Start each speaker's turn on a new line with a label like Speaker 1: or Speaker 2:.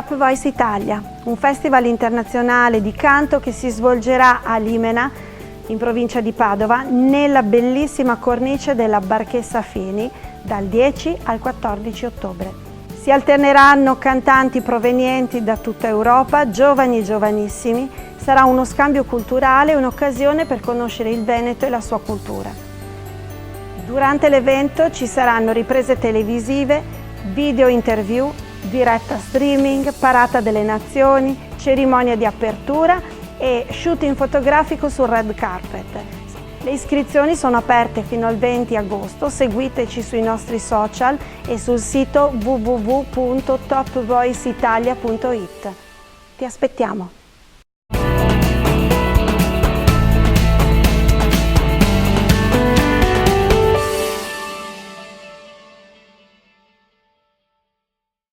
Speaker 1: Top Voice Italia, un festival internazionale di canto che si svolgerà a Limena, in provincia di Padova, nella bellissima cornice della Barchessa Fini, dal 10 al 14 ottobre. Si alterneranno cantanti provenienti da tutta Europa, giovani e giovanissimi. Sarà uno scambio culturale e un'occasione per conoscere il Veneto e la sua cultura. Durante l'evento ci saranno riprese televisive, video interview, diretta streaming, parata delle nazioni, cerimonia di apertura e shooting fotografico sul red carpet. Le iscrizioni sono aperte fino al 20 agosto, seguiteci sui nostri social e sul sito www.topvoiceitalia.it. Ti aspettiamo!